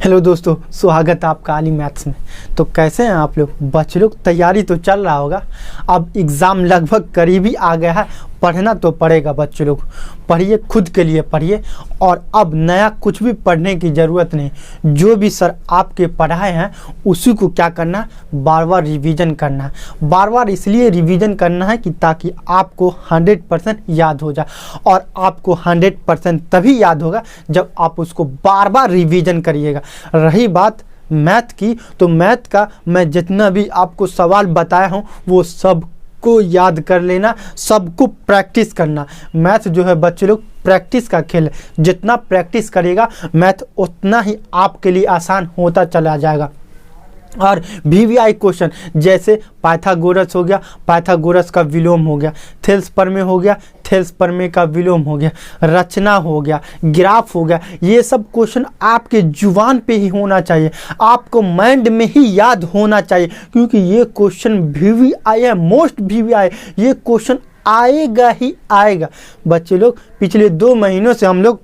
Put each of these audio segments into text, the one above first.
Hello दोस्तों, स्वागत है आपका आली मैथ्स में। तो कैसे हैं आप लोग? बच्चे लोग तैयारी तो चल रहा होगा, अब एग्ज़ाम लगभग करीब ही आ गया है। पढ़ना तो पड़ेगा बच्चे लोग, पढ़िए, खुद के लिए पढ़िए। और अब नया कुछ भी पढ़ने की ज़रूरत नहीं, जो भी सर आपके पढ़ाए हैं उसी को क्या करना है, बार बार रिवीजन करना है। बार बार इसलिए रिवीजन करना है कि ताकि आपको 100% याद हो जाए। और आपको 100% तभी याद होगा जब आप उसको बार बार रिवीजन करिएगा। रही बात मैथ की, तो मैथ का मैं जितना भी आपको सवाल बताया हूँ वो सब को याद कर लेना, सबको प्रैक्टिस करना। मैथ जो है बच्चे लोग प्रैक्टिस का खेल है, जितना प्रैक्टिस करेगा मैथ उतना ही आपके लिए आसान होता चला जाएगा। और वीवीआई क्वेश्चन जैसे पाइथागोरस हो गया, पाइथागोरस का विलोम हो गया, थेल्स प्रमेय हो गया, थेल्स प्रमेय का विलोम हो गया, रचना हो गया, ग्राफ हो गया, ये सब क्वेश्चन आपके जुबान पे ही होना चाहिए, आपको माइंड में ही याद होना चाहिए। क्योंकि ये क्वेश्चन वीवीआई है, मोस्ट वीवीआई, ये क्वेश्चन आएगा ही आएगा। बच्चे लोग पिछले 2 महीनों से हम लोग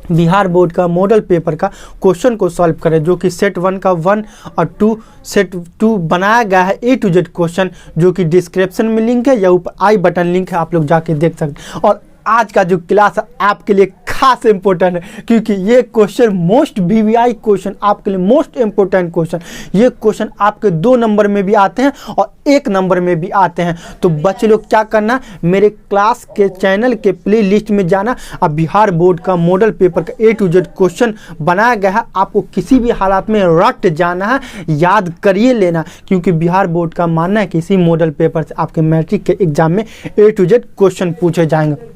बिहार बोर्ड का मॉडल पेपर का क्वेश्चन को सॉल्व करें, जो कि सेट 1 का 1 और 2 सेट 2 बनाया गया है A to Z क्वेश्चन, जो कि डिस्क्रिप्शन में लिंक है या ऊपर आई बटन लिंक है, आप लोग जाके देख सकते हैं। और आज का जो क्लास है आपके लिए खास इंपॉर्टेंट है, क्योंकि ये क्वेश्चन मोस्ट वीवीआई क्वेश्चन, आपके लिए मोस्ट इंपॉर्टेंट क्वेश्चन। ये क्वेश्चन आपके 2 नंबर में भी आते हैं और 1 नंबर में भी आते हैं। तो बच्चे लोग क्या करना, मेरे क्लास के चैनल के प्ले लिस्ट में जाना। अब बिहार बोर्ड का मॉडल पेपर का A to Z क्वेश्चन बनाया गया है, आपको किसी भी हालात में रट जाना है, याद करिए लेना। क्योंकि बिहार बोर्ड का मानना है कि इसी मॉडल पेपर से आपके मैट्रिक के एग्जाम में A to Z क्वेश्चन पूछे जाएंगे।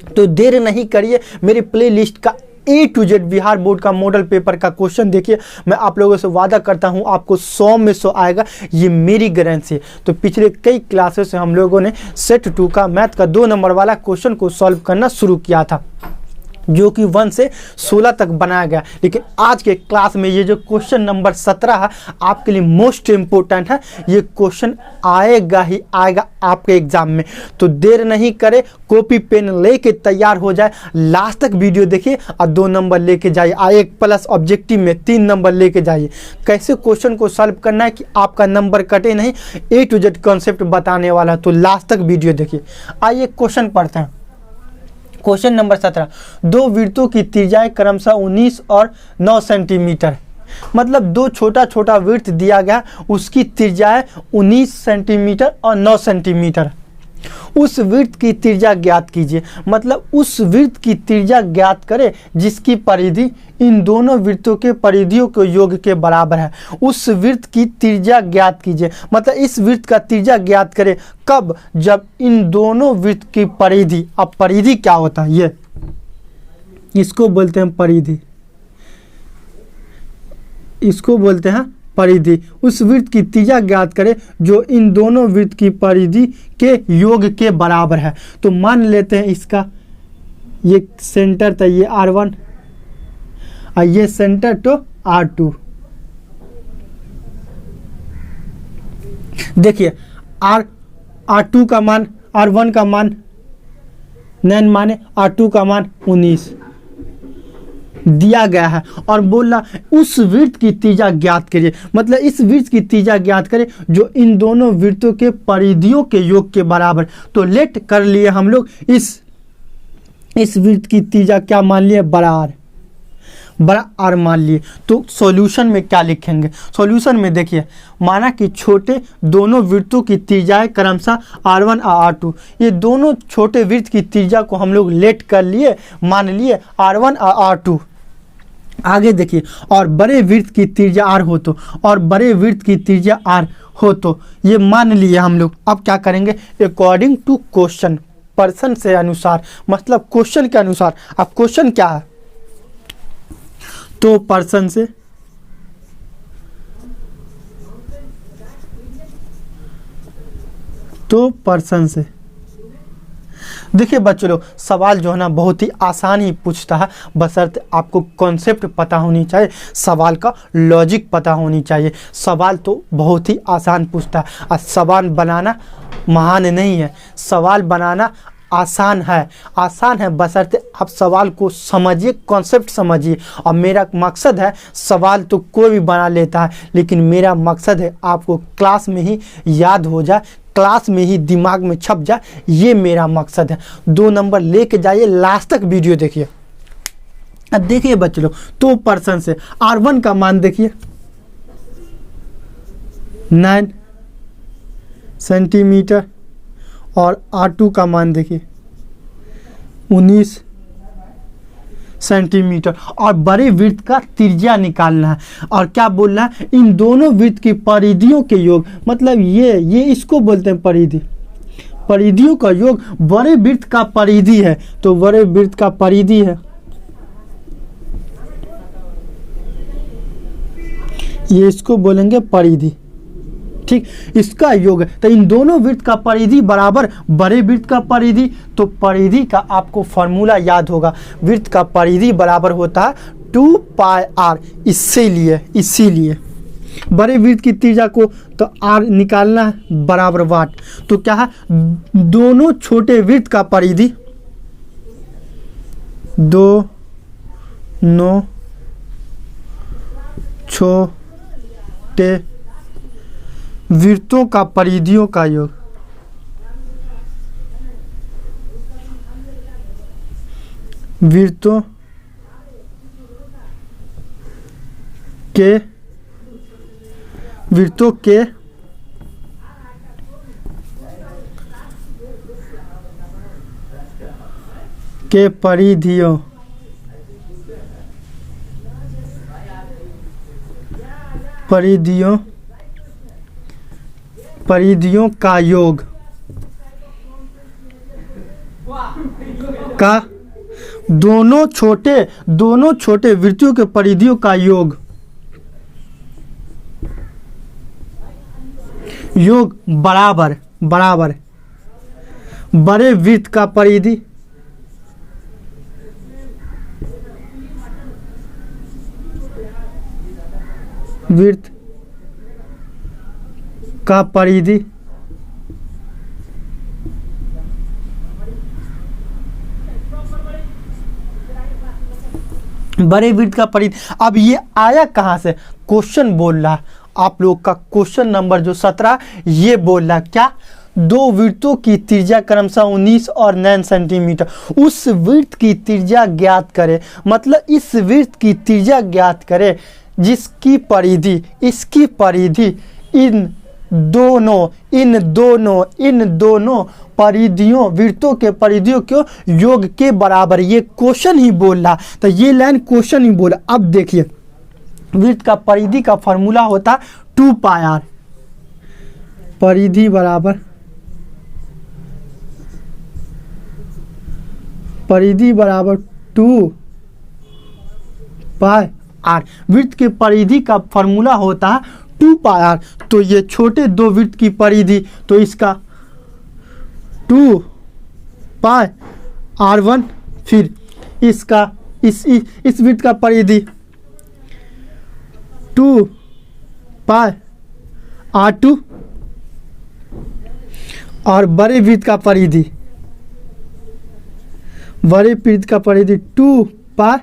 तो देर नहीं करिए, मेरी प्ले लिस्ट का A to Z Bihar board का मॉडल पेपर का क्वेश्चन देखिए। मैं आप लोगों से वादा करता हूं आपको 100 में 100 आएगा, ये मेरी गारंटी है। तो पिछले कई क्लासेस से हम लोगों ने सेट 2 का मैथ का 2 नंबर वाला क्वेश्चन को सॉल्व करना शुरू किया था, जो कि 1 से 16 तक बनाया गया। लेकिन आज के क्लास में ये जो क्वेश्चन नंबर 17 है आपके लिए मोस्ट इम्पोर्टेंट है। ये क्वेश्चन आएगा ही आएगा आपके एग्जाम में। तो देर नहीं करे, कॉपी पेन लेके तैयार हो जाए, लास्ट तक वीडियो देखिए और 2 नंबर लेके जाइए। 1 प्लस ऑब्जेक्टिव में 3 नंबर लेके जाइए। कैसे क्वेश्चन को सॉल्व करना है कि आपका नंबर कटे नहीं, A to Z कॉन्सेप्ट बताने वाला है। तो लास्ट तक वीडियो देखिए। आइए क्वेश्चन पढ़ते हैं। क्वेश्चन नंबर 17, 2 वृत्तों की त्रिज्याएं क्रमशः 19 और 9 सेंटीमीटर। मतलब 2 छोटा छोटा वृत्त दिया गया, उसकी त्रिज्याएं 19 सेंटीमीटर और 9 सेंटीमीटर। उस वृत्त की त्रिज्या ज्ञात कीजिए। मतलब उस वृत्त की त्रिज्या ज्ञात करें जिसकी परिधि इन दोनों वृत्तों के परिधियों के योग के बराबर है। उस वृत्त की त्रिज्या ज्ञात कीजिए, मतलब इस वृत्त का त्रिज्या ज्ञात करें कब, जब इन दोनों वृत्त की परिधि। अब परिधि क्या होता है, ये इसको बोलते हैं परिधि, इसको बोलते हैं परिधि। उस वृत्त की त्रिज्या ज्ञात करें जो इन दोनों वृत्त की परिधि के योग के बराबर है। तो मान लेते हैं इसका ये सेंटर था, ये R1 और ये सेंटर तो R2। देखिए R2 का मान, R1 का मान 9 माने, R2 का मान 19 दिया गया है। और बोला उस वृत्त की त्रिज्या ज्ञात करिए, मतलब इस वृत्त की त्रिज्या ज्ञात करें जो इन दोनों वृत्तों के परिधियों के योग के बराबर। तो लेट कर लिए हम लोग इस वृत्त की त्रिज्या क्या मान लिए, बड़ा R मान लिए। तो सॉल्यूशन में क्या लिखेंगे, सॉल्यूशन में देखिए, माना कि छोटे दोनों वृत्तों की त्रिज्याएं क्रमशः R1 और R2। ये दोनों छोटे वृत्त की त्रिज्या को हम लोग लेट कर लिए, मान लिए R1 और R2। आगे देखिए, और बड़े वृत्त की त्रिज्या R हो तो, और बड़े वृत्त की त्रिज्या R हो तो, ये मान लिए हम लोग। अब क्या करेंगे, अकॉर्डिंग टू क्वेश्चन, पर्सन से अनुसार, मतलब क्वेश्चन के अनुसार। अब क्वेश्चन क्या है, तो पर्सन से, तो पर्सन से। देखिए बच्चों लोग, सवाल जो है ना बहुत ही आसान ही पूछता है, बशर्ते आपको कॉन्सेप्ट पता होनी चाहिए, सवाल का लॉजिक पता होनी चाहिए। सवाल तो बहुत ही आसान पूछता है और सवाल बनाना महान नहीं है, सवाल बनाना आसान है बशर्ते आप सवाल को समझिए, कॉन्सेप्ट समझिए। और मेरा मकसद है, सवाल तो कोई भी बना लेता है, लेकिन मेरा मकसद है आपको क्लास में ही याद हो जाए, क्लास में ही दिमाग में छप जाए, ये मेरा मकसद है। 2 नंबर लेके जाइए, लास्ट तक वीडियो देखिए। अब देखिए बच्चे लोग, 2% से R1 का मान देखिए 9 सेंटीमीटर, और R2 का मान देखिए 19 सेंटीमीटर। और बड़े वृत्त का त्रिज्या निकालना है। और क्या बोल रहा है, इन दोनों वृत्त की परिधियों के योग, मतलब ये इसको बोलते हैं परिधि, परिधियों का योग बड़े वृत्त का परिधि है, तो बड़े वृत्त का परिधि है, ये इसको बोलेंगे परिधि, ठीक, इसका योग है। तो इन दोनों वृत्त का परिधि बराबर बड़े वृत्त का परिधि, तो परिधि का आपको फॉर्मूला याद होगा, वृत्त का परिधि बराबर होता है 2πr। इसीलिए बड़े वृत्त की त्रिज्या को तो r निकालना है बराबर वाट, तो क्या है, दोनों छोटे वृत्त का परिधि, दोनों छोटे वृत्तों का परिधियों का योग, वृत्तों के परिधियों का योग का दोनों छोटे वृत्तों के परिधियों का योग बराबर बड़े वृत्त का परिधि का परिधि बड़े वृत्त का परिधि। अब ये आया कहाँ से, क्वेश्चन बोल रहा है आप लोग का, क्वेश्चन नंबर जो 17 ये बोल रहा है क्या, 2 वृत्तों की त्रिज्या क्रमशः 19 और 9 सेंटीमीटर, उस वृत्त की त्रिज्या ज्ञात करें, मतलब इस वृत्त की त्रिज्या ज्ञात करें जिसकी परिधि, इसकी परिधि इन दोनों परिधियों, वृत्तों के परिधियों के योग के बराबर। ये क्वेश्चन ही बोल रहा, तो ये लाइन क्वेश्चन ही बोला। अब देखिए, वृत्त का परिधि का फॉर्मूला होता है 2πr, परिधि बराबर परिधि बराबर 2πr। वृत्त के परिधि का फॉर्मूला होता है 2πr। तो ये छोटे 2 वृत्त की परिधि, तो इसका 2πr1, फिर इसका इस वृत्त का परिधि 2πr2, और बड़े वृत्त का परिधि 2πr।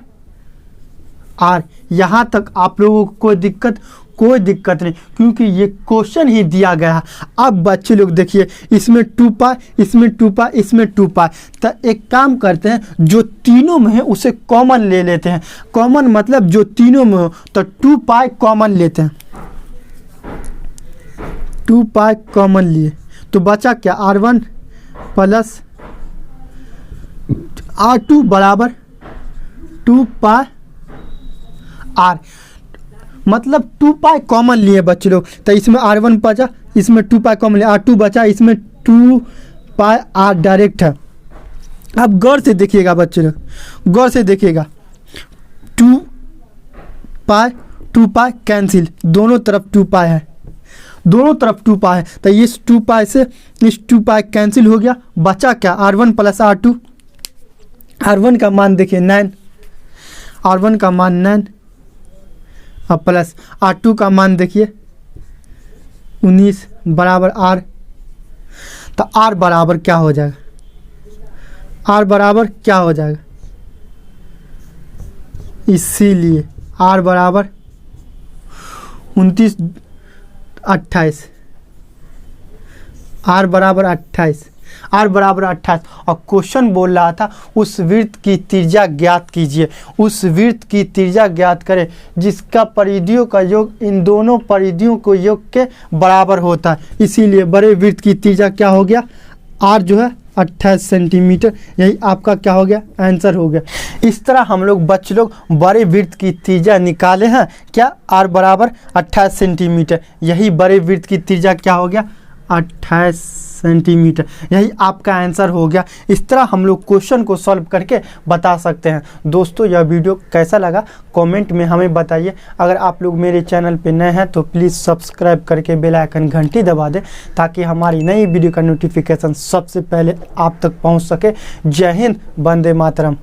यहाँ तक आप लोगों को कोई दिक्कत नहीं, क्योंकि ये क्वेश्चन ही दिया गया है। अब बच्चे लोग देखिए, इसमें 2π, इसमें 2π, इसमें 2π, तो एक काम करते हैं, जो तीनों में है उसे कॉमन ले लेते हैं। कॉमन मतलब जो तीनों में हो, तो 2π कॉमन लेते हैं, 2π कॉमन लिए तो बचा क्या, R1 प्लस R2 बराबर 2πr, मतलब 2π कॉमन लिए बच्चे लोग, तो इसमें R1 बचा, इसमें 2π कॉमन लिया, R2 बचा, इसमें 2πr डायरेक्ट है। अब गौर से देखिएगा बच्चे लोग, गौर से देखिएगा, 2π कैंसिल, दोनों तरफ 2π है, दोनों तरफ 2π है, तो इस 2π से इस 2π कैंसिल हो गया, बचा क्या, R1 प्लस R2। R1 का मान देखिए 9, R1 का मान 9, अब प्लस R2 का मान देखिए 19 बराबर R, तो R बराबर क्या हो जाएगा, आर बराबर क्या हो जाएगा, इसीलिए आर बराबर 29 28, आर बराबर 28, आर बराबर 28। और क्वेश्चन बोल रहा था उस वृत्त की त्रिज्या ज्ञात कीजिए, उस वृत्त की त्रिज्या ज्ञात करें जिसका परिधियों का योग इन दोनों परिधियों को योग के बराबर होता है। इसीलिए बड़े वृत्त की त्रिज्या क्या हो गया, आर जो है 28 सेंटीमीटर, यही आपका क्या हो गया, आंसर हो गया। इस तरह हम लोग बच्चे लोग बड़े वृत्त की त्रिज्या निकाले हैं, क्या आर बराबर 28 सेंटीमीटर, यही बड़े वृत्त की त्रिज्या क्या हो गया, 28 सेंटीमीटर, यही आपका आंसर हो गया। इस तरह हम लोग क्वेश्चन को सॉल्व करके बता सकते हैं। दोस्तों यह वीडियो कैसा लगा कमेंट में हमें बताइए। अगर आप लोग मेरे चैनल पे नए हैं तो प्लीज़ सब्सक्राइब करके बेल आइकन घंटी दबा दें ताकि हमारी नई वीडियो का नोटिफिकेशन सबसे पहले आप तक पहुंच सके। जय हिंद, वंदे मातरम।